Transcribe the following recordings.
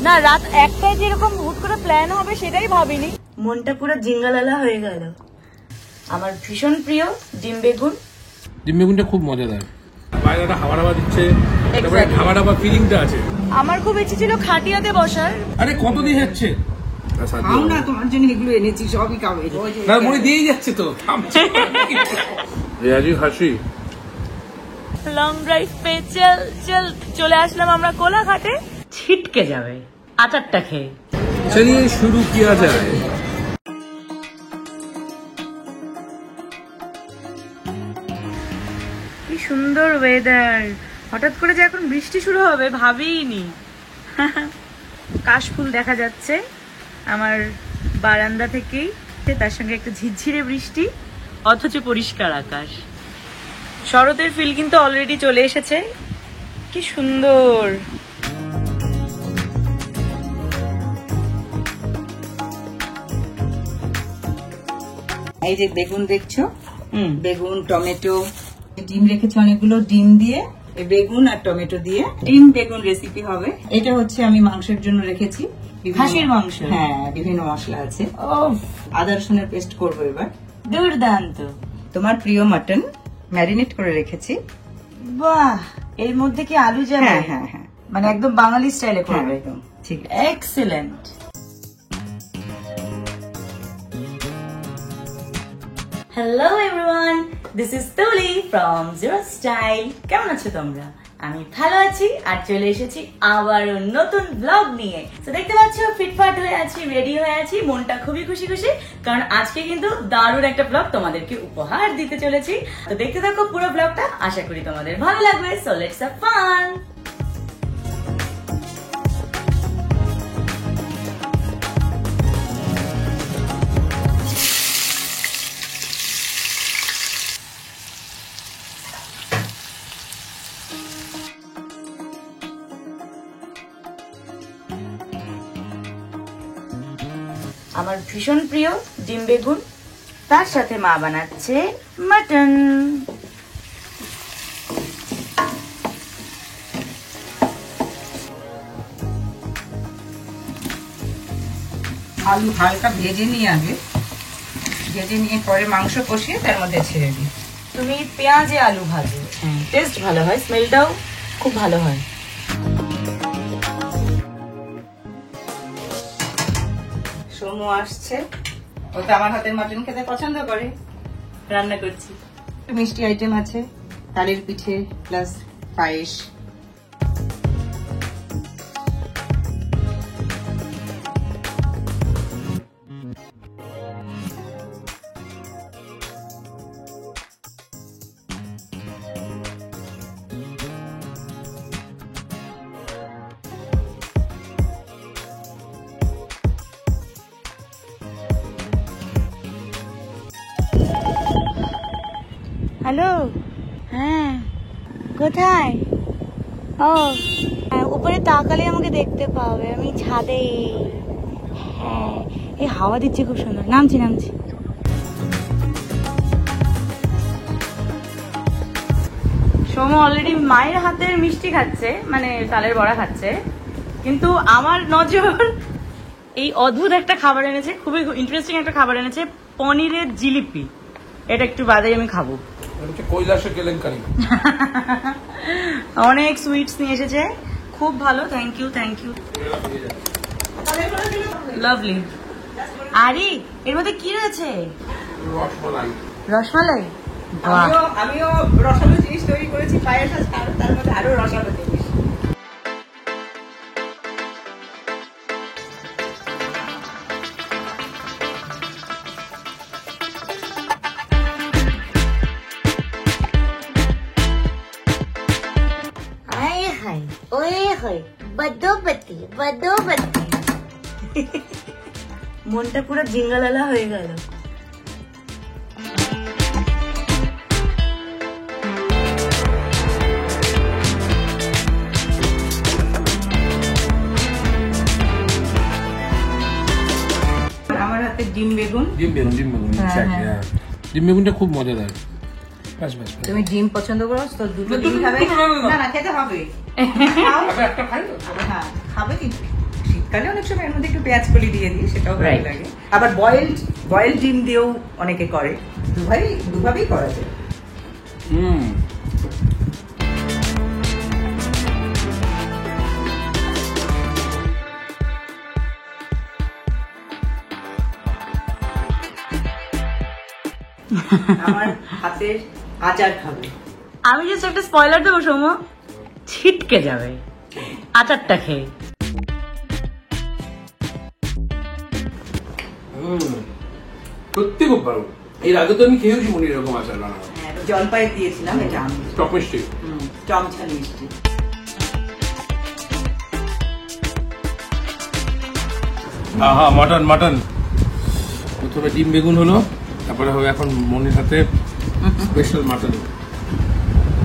না, রাত একটায় যেরকম হুট করে প্ল্যান হবে সেটাই ভাবিনি। মনটা পুরো জিঙ্গালালা হয়ে গেল। আমার ভীষণ প্রিয় ডিম বেগুন। ডিম বেগুনটা খুব মজাদার, বাইরেটা হাওয়া হাওয়া দিচ্ছে, তারপরে খাবার দাবার ফিলিংটা আছে। আমার খুব ইচ্ছে ছিল খাটিয়াতে বসার। আরে কত দিয়ে যাচ্ছে? না, তোমার জন্য এগুলো এনেছি, সবই খাবে না, মনে দিয়েই যাচ্ছে তো। রেয়াজি হাসি। লং ড্রাইভ পে চলে আসলাম আমরা কোলাঘাটে। ছিটকে যাবে আচারটা খেয়ে। চলিয়ে শুরু কিয়া যায়। কি সুন্দর ওয়েদার, হঠাৎ করে যে এখন বৃষ্টি শুরু হবে ভাবিনি। কাশফুল দেখা যাচ্ছে আমার বারান্দা থেকেই, তার সঙ্গে একটা ঝিরঝিরে বৃষ্টি, অথচ পরিষ্কার আকাশ। শরতের ফিল কিন্তু অলরেডি চলে এসেছে। কি সুন্দর। এই যে বেগুন দেখছো, বেগুন টমেটো, ডিম রেখেছি অনেকগুলো, ডিম দিয়ে বেগুন আর টমেটো দিয়ে ডিম বেগুন রেসিপি হবে। এটা হচ্ছে আমি মাংসের জন্য রেখেছি, খাসির মাংস। হ্যাঁ, বিভিন্ন মশলা আছে। আদা রসুনের পেস্ট করবো এবার। দুর্দান্ত। তোমার প্রিয় মাটন ম্যারিনেট করে রেখেছি। বাহ, এর মধ্যে কি আলু যাবে? হ্যাঁ হ্যাঁ হ্যাঁ, মানে একদম বাঙালি স্টাইলে করবে। একদম ঠিক। Excellent. Hello everyone, this is তুলি ফ্রম জিরো স্টাইল। কেমন আছো তোমরা? আমি ভালো আছি আর চলে এসেছি আবারও নতুন ব্লগ নিয়ে। তো দেখতে পাচ্ছ ফিটফাট হয়ে আছি, রেডি হয়ে আছি, মনটা খুবই খুশি খুশি, কারণ আজকে কিন্তু দারুণ একটা ব্লগ তোমাদেরকে উপহার দিতে চলেছি। তো দেখতে থাকো পুরো ব্লগটা, আশা করি তোমাদের ভালো লাগবে। So let's have fun. আমার ভীষণ প্রিয় ডিম বেগুন, তার সাথে মা বানাচ্ছে মাটন। আলু হালকা ভেজে নিয়ে আগে, ভেজে নিয়ে পরে মাংস কষিয়ে তার মধ্যে ছেড়ে দিই। তুমি পেঁয়াজে আলু ভাজো, টেস্ট ভালো হয়, স্মেলটাও খুব ভালো হয়। সোমু আসছে, ও তো আমার হাতের মাটন খেতে পছন্দ করে, রান্না করছি। মিষ্টি আইটেম আছে, তালের পিঠে প্লাস পায়েস। হ্যালো, হ্যাঁ কোথায়? ও উপরে তাকালে আমাকে দেখতে পাবে, আমি ছাদে। হ্যাঁ, এই হাওয়া দিচ্ছে খুব সুন্দর। নামছি নামছি। সোমু অলরেডি মায়ের হাতের মিষ্টি খাচ্ছে, মানে তালের বড়া খাচ্ছে, কিন্তু আমার নজর এই অদ্ভুত একটা খাবার এনেছে, খুবই ইন্টারেস্টিং একটা খাবার এনেছে, পনিরের জিলিপি। এটা একটু বাদেই আমি খাবো। কৈলাসের কেলেঙ্কারি। অনেক সুইটস নিয়ে এসেছে, খুব ভালো। Thank you thank you, lovely. আরে এর মধ্যে কি রয়েছে? রসমালাই। রসমালাই? আমিও রসালো জিনিস তৈরি করেছি, পায়েস আছে, আর তার মধ্যে আরো রসালো জিনিস। মনটা পুরো জিঙ্গালালা হয়ে গেল। আমার হাতে ডিম বেগুন। ডিম বেগুন, ডিম বেগুন, ডিম বেগুনটা খুব মজাদার। তুমি ডিম পছন্দ করো তো দুটো ডিম খাবে? না না, খেতে হবে। একটা খাই তো? হ্যাঁ খাবে, কিন্তু তাহলে অনেক সময় এর মধ্যে একটু পেঁয়াজ কলি দিয়ে দিই, সেটাও ভালো Right. লাগে। আবার বয়েলড ডিম দিয়েও অনেকে করে, দুভাবেই করা যায়। আমার হাতের আচার খাবে। আমি জাস্ট একটা স্পয়লার দেবো, সৌম্য ছিটকে যাবে আচারটা খেয়ে। সত্যি খুব ভালো। এর আগে তো আমি খেয়েছি মনে এরকম আচার বানানো। জলপাই দিয়েছিলাম, এটা আমি টক মিষ্টি। চমচা মিষ্টি। আহা, মাটন। প্রথমে ডিম বেগুন হলো, তারপরে হবে এখন মনির হাতে স্পেশাল মাটন।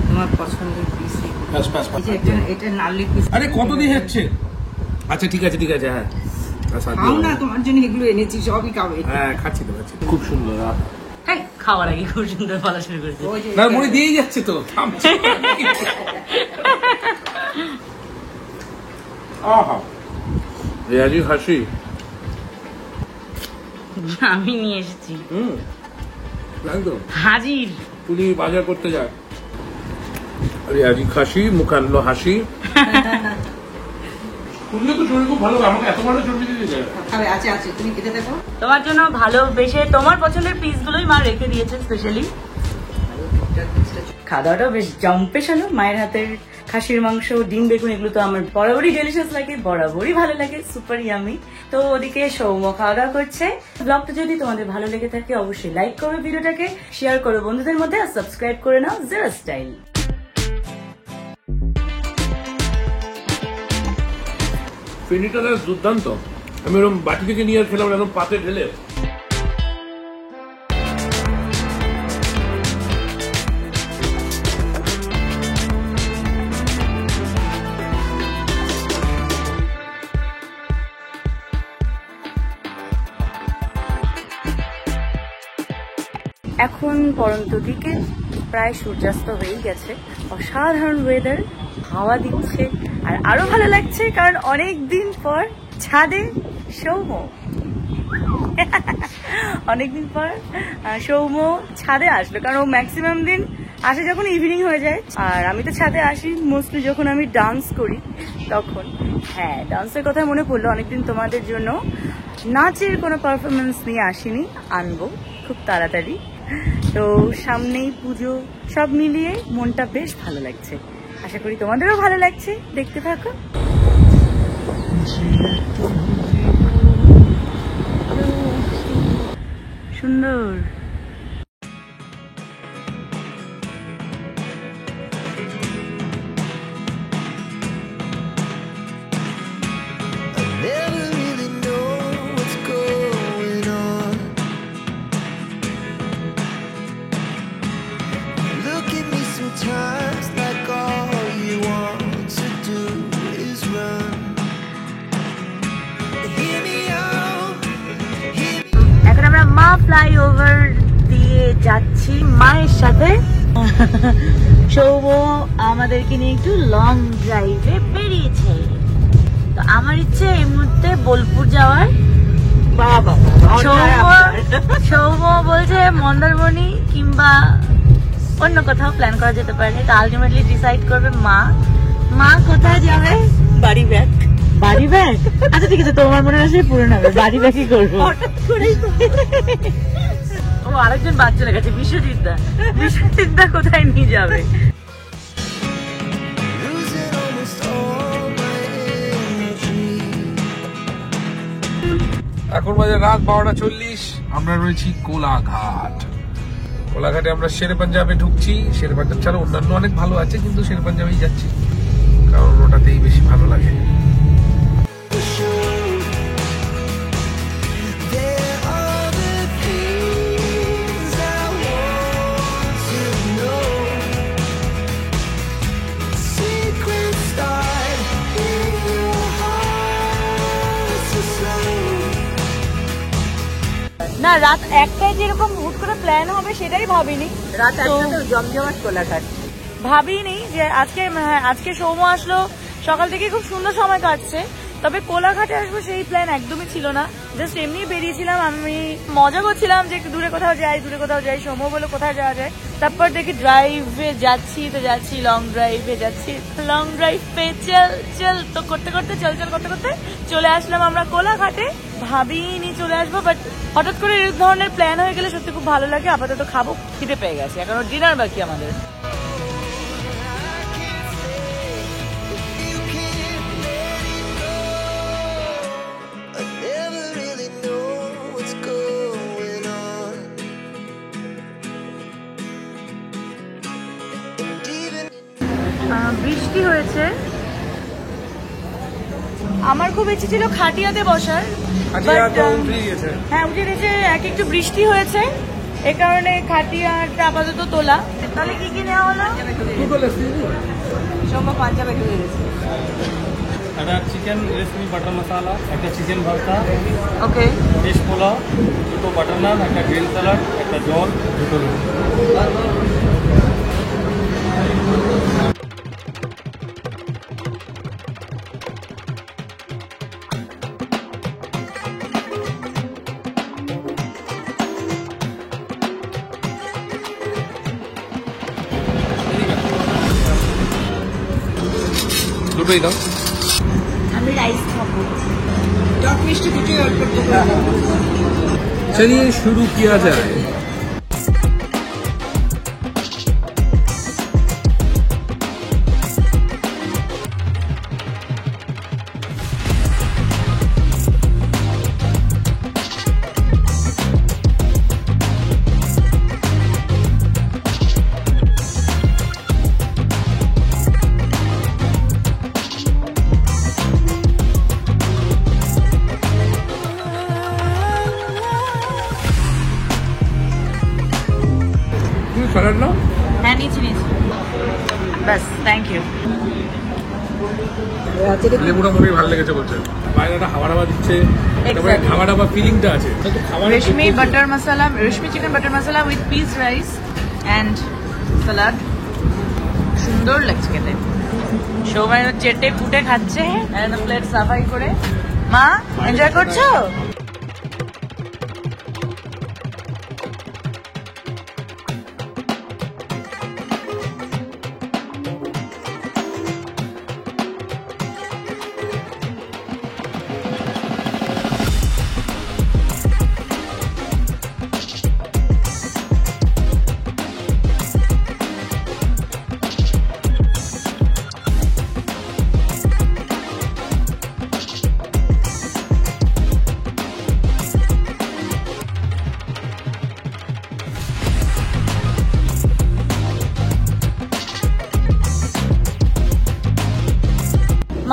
তোমার পছন্দের পিস। এটা নালি পিস। আরে কত দিয়ে হচ্ছে? আচ্ছা ঠিক আছে হ্যাঁ। আচ্ছা খাও না, তোমার জন্য এগুলো এনেছি, সবই খাবে। হ্যাঁ খাচ্ছি। খুব সুন্দর। হ্যাঁ, খাওয়ার আগে খুব সুন্দর বলা শুরু করেছে। না মনে দিয়েই যাচ্ছে তো, থামছে। আহা, রেয়াজি হাসি আমি নিয়ে এসেছি একদম হাজির। পুলি বাজার করতে যায়, রেয়াজি খাসি, মুখ আনলো হাসি। শুনলে তো শরীর খুব ভালো, আমাকে এত বড় চর্বি দিতে যায়। আছে তুমি খেতে দেখো। তোমার জন্য ভালোবেসে তোমার পছন্দের পিসগুলোই মা রেখে দিয়েছে স্পেশালি। খাওয়া দাওয়াটাও বেশ জম্পেশালো। মায়ের হাতের খাসির মাংস, ডিম বেগুন, এগুলো তো আমার বরাবরই ডেলিশিয়াস লাগে, বরাবরই ভালো লাগে, সুপার ইয়ামি। তো ওদিকে সৌম্য খাওয়া দাওয়া করছে। ব্লগটা যদি তোমাদের ভালো লেগে থাকে অবশ্যই লাইক করো, ভিডিওটাকে শেয়ার করো বন্ধুদের মধ্যে, আর সাবস্ক্রাইব করে নাও জিরো স্টাইল। ফেনিটা দুর্দান্ত। আমি ওরকম বাটি থেকে নিয়ে খেলাম, একদম পাতে ঢেলে। এখন পরন্ত দিকে প্রায় সূর্যাস্ত হয়েই গেছে। অসাধারণ ওয়েদার, হাওয়া দিচ্ছে, আর আরো ভালো লাগছে কারণ অনেক দিন পর ছাদে সৌম্য। অনেকদিন পর সৌম্য ছাদে আসলো, কারণ ও ম্যাক্সিমাম দিন আসে যখন ইভিনিং হয়ে যায়, আর আমি তো ছাদে আসি মোস্টলি যখন আমি ডান্স করি তখন। হ্যাঁ, ডান্সের কথা মনে পড়লো, অনেকদিন তোমাদের জন্য নাচের কোনো পারফরমেন্স নিয়ে আসিনি, আনবো খুব তাড়াতাড়ি। তো সামনেই পুজো, সব মিলিয়ে মনটা বেশ ভালো লাগছে। আশা করি তোমাদেরও ভালো লাগছে, দেখতে থাকো। সুন্দর। Never really know what's going on. Look at me sometimes like all you want to do is run. Hear me out, hear me. এখন আমরা মা ফ্লাইওভার দিয়ে যাচ্ছি মায়ের সাথে। সৌম্য আমাদেরকে নিয়ে একটু লং ড্রাইভে বেরিয়েছে। তো আমার ইচ্ছে এই মুহূর্তে বোলপুর যাওয়ার। সৌম্য বলছে মন্দারমণি কিংবা অন্য কোথাও প্ল্যান করা যেতে পারে। তো আলটিমেটলি ডিসাইড করবে মা কোথায় যাবে। বাড়ি ব্যাগ। আচ্ছা ঠিক আছে, তোমার মনে হয় পুরনো হবে, বাড়ি ব্যাগই করবো। ও আরেকজন বাদ চলে গেছে, বিশ্বজিৎদা কোথায় নিয়ে যাবে। Losing almost all my energy. এখন বাজে রাত 12:40। আমরা রয়েছি কোলাঘাটে আমরা শেরে পাঞ্জাবে ঢুকছি। শেরে পাঞ্জাব ছাড়া অন্যান্য অনেক ভালো আছে, কিন্তু শেরে পাঞ্জাবেই যাচ্ছি কারণ ওটাতেই বেশি ভালো লাগে। There are the things I want to know. Secrets start in your heart so slow. না, রাত 1টায় যেরকম হুট করে প্ল্যান হবে সেটাই ভাবিনি। রাত 1টাতে জমজমাট কোলাঘাট ভাবিনি যে আজকে সৌম্য আসলো, সকাল থেকে খুব সুন্দর সময় কাটছে, তবে কোলাঘাটে আসবো সেই প্ল্যান একদমই ছিল না, জাস্ট এমনি বেরিয়েছিলাম, আমি মজা করছিলাম যে একটু দূরে কোথাও যাই, সৌম্য বলে কোথায় যাওয়া যায়। তারপর দেখি ড্রাইভে যাচ্ছি লং ড্রাইভে যাচ্ছি, লং ড্রাইভ পে চল তো করতে করতে চলে আসলাম আমরা কোলাঘাটে। ভাবিনি চলে আসবো, বাট হঠাৎ করে এই ধরনের প্ল্যান হয়ে গেলে সত্যি খুব ভালো লাগে। আপাতত খাবো, খিদে পেয়ে গেছে, এখন ডিনার বাকি আমাদের। I never really know what's going on. And even বৃষ্টি হয়েছে, আমার খুব ইচ্ছে ছিল খাটিয়াতে বসার, হ্যাঁ উঠে গেছে, একটু বৃষ্টি হয়েছে, এ কারণে খাটিয়াটা আপাতত তোলা। তাহলে কি কি নেওয়া হলো? সৌম্য পাঞ্জাবে ঢুকে গেছে। একটা চিকেন রেসিপি বাটার মশলা, একটা চিকেন ভর্তা, ওকে, ফিশ পোলাও, দুটো বাটার নান, একটা গ্রিন স্যালাড, একটা জল, দুটো রুটি। দুটোই দাও। আমি রাইস খাবো। টক মিষ্টি দুটোই অল্প অল্প করে দাও। चलिए शुरू किया जाए। স্যালাড নাও। হ্যাঁ নিয়েছি, বাস, থ্যাংক ইউ। লেবুটা মোটেই ভালো লেগেছে বলছে, বাইরে একটা হাওয়া দিচ্ছে, তারপরে হাওয়া ফিলিংটা আছে। Reshmi chicken butter masala with peas rice and salad, সুন্দর লাগছে খেতে। সৌমাই চেটে ফুটে খাচ্ছে, প্লেট সাফাই করে। মা এনজয় করছো?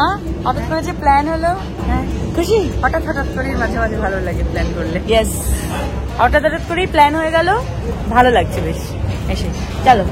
মা হঠাৎ করে যে প্ল্যান হলো, হ্যাঁ খুশি? হঠাৎ করেই মাঝে মাঝে ভালো লাগে প্ল্যান করলে। ইয়েস, হঠাৎ করেই প্ল্যান হয়ে গেল, ভালো লাগছে বেশ এসে। চলো